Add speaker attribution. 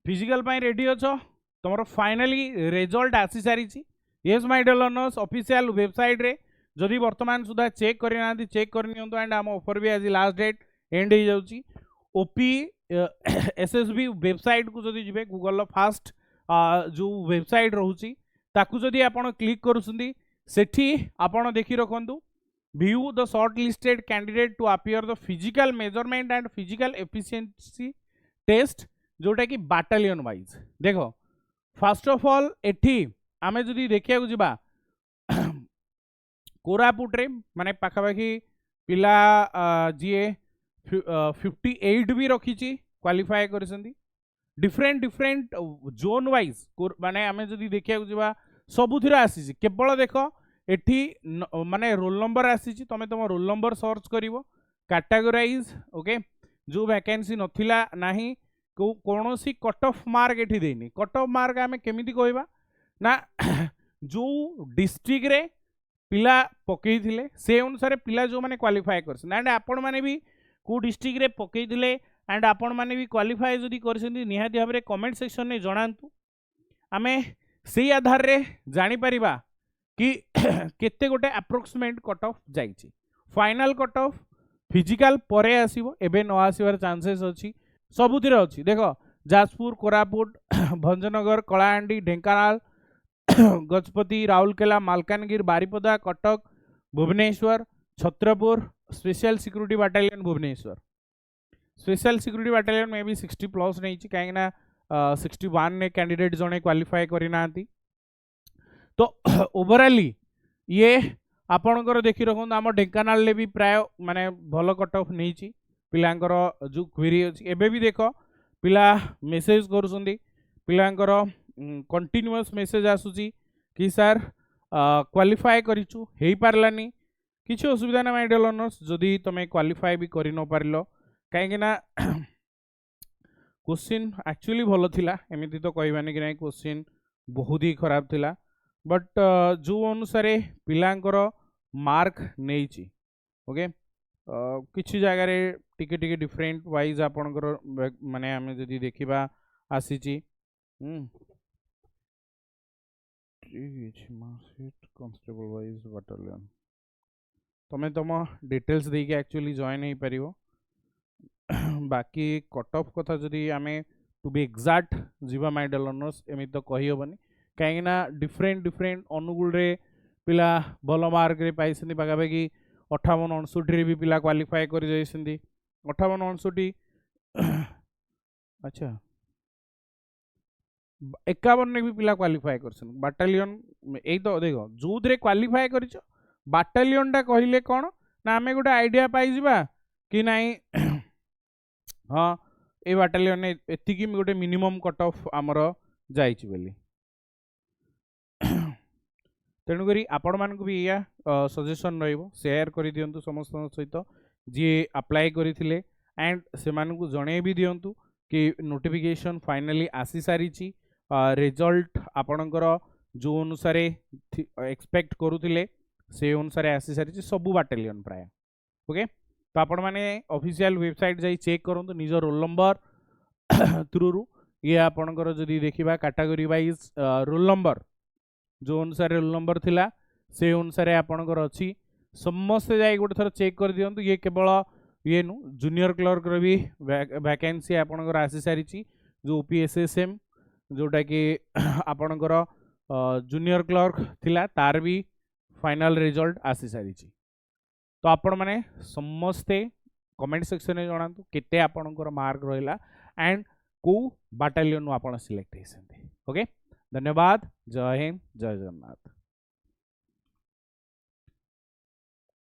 Speaker 1: Physical ready अच्छो तुम finally result आसी सारी yes my dear learners official website रे जदि वर्तमान सुधा चेक करना चेक करनी एंड आम ऑफर भी आज लास्ट डेट एंड हो जाउची ओपी एसएसबी वेबसाइट को जदि जिबे गूगल फास्ट जो वेबसाइट रोची ताकू जदि आपण क्लिक करूछंदी सेठी आपण देखि रखंतु view the short listed candidate to appear the physical measurement and physical efficiency test जोटा कि बाटालियन वाइज देखो फर्स्ट ऑफ ऑल एठी आमे जदि देखिया जिबा कोरापुट रे माने पाखापाखि पिला जीए 58 भी रखी क्वालिफाई करिसेंती डिफरेंट डिफरेंट जोन वाइज माने आमे जदि देखिया जिबा सबुथिरा आसी केवल देख एठी माने रोल नंबर आसी तमे तुम रोल नंबर सर्च करिवो कैटेगराइज ओके जो वैकेंसी नथिला नाही कौन सी कट ऑफ मार्क एठी देनी कट ऑफ मार्क आमे केमिति कहबा ना जो डिस्ट्रिक्ट रे पिला पकई थिले से अनुसार पिला जो माने क्वालिफाई करछन एंड आपण माने भी को डिस्ट्रिक्ट रे पकई थिले एंड आपण माने भी क्वालिफाई जदि करछन निहाती भाबरे रे कमेंट सेक्शन ने जणांतु आमे सेही आधार रे जानि परिबा कि केते गोटे अप्रोक्सीमेट कट ऑफ जाइछि फाइनल कट ऑफ फिजिकल परे आसीबो एबे न आसीबार चांसेस अछि सबुतिर अच्छी देख Jajpur Koraput Bhanjanagar Kalahandi Dhenkanal Gajapati Rourkela Malkangiri Baripada Cuttack Bhubaneswar Chhatrapur special security battalion Bhubaneswar special security battalion में भी 60+ नहीं कहीं 61 ने कैंडिडेट जने क्वालिफाई करना तो ओवराली ये आपणकर देखी रखुन आम ढेंकानाल भी प्राय माने भल कट ऑफ नहीं पिलांकर जो क्वेरी अच्छी एबे भी देख पिला मेसेज करुँच पिलांकर कंटिन्यूअस मेसेज आसूची कि सर क्वालिफाई करिचु हेई पारलानी किसी असुविधा ना माय डियर लर्नर्स जदि तुम क्वालिफाई भी करि न पारिलो कहीं ना क्वेश्चन एक्चुअली भल थिला एमिति तो कहबानी कि नहीं क्वेश्चन बहुत ही खराब थिला बट जो अनुसार पिलांकर मार्क नहीं ओके किसी जगह रे टिके टिके डिफरेंट वाइज आपणकर माने आमे जदि देखिबा आसीची कांस्टेबल वाइज बाटालियन तमे तुम डिटेल्स देके एक्चुअली जॉइन हो पारिबो बाकी कट ऑफ कथा जदि आमे टू बी एग्जैक्ट जीवा माय डियर लर्नर्स एमि तो कहि होबनी काहे ना डिफरेंट डिफरेंट अनुगुल रे पिला भल मार्क रे पाइसनी पाखापाखि 58-59 भी पिला क्वालिफाई कर 58-59 अच्छा 51 भी पिला क्वालिफाई कर बाटालियन यही तो देख जो क्वालिफाई कर बाटालियन टा कहले कौन ना आमे गोटे आइडिया पाई कि नाई हाँ ये बाटालियन एतिकी गोटे मिनिमम कट ऑफ आमर जाइछि बोली तेणुक आपण मान भी या सजेसन शेयर कर दिंतु समस्त सहित जी अप्लाई करते एंड से जन भी दिंतु कि नोटिफिकेशन फाइनली आसी सारी रिजल्ट आपणकर जो अनुसार एक्सपेक्ट करुले से अनुसार आसी सारी सबू बाटालियन प्राय ओके तो आपण मैंने ऑफिशियल वेबसाइट जाई चेक करूँ निज रोल नंबर थ्रू ये आपणकर जदि देखा कैटेगरी वाइज रोल नंबर जो अनुसार रोल नंबर थिला से अनुसार आपणकर अच्छी समस्ते जाए गोटे थर चेक कर दिंतु ये केवल ये नु जूनियर क्लर्क भी वैकेंसी आपणकर आसी सारी जो ओपीएसएसएम जोटा कि आपणकर जूनियर क्लर्क थिला तार भी फाइनल रिजल्ट आसी सारी तो आपण माने समस्ते कमेंट सेक्शन में जणातु केते आपणकर मार्क रहिला एंड को बाटालियन आपण सिलेक्ट हेसंते ओके धन्यवाद जय हिंद जय जगन्नाथ।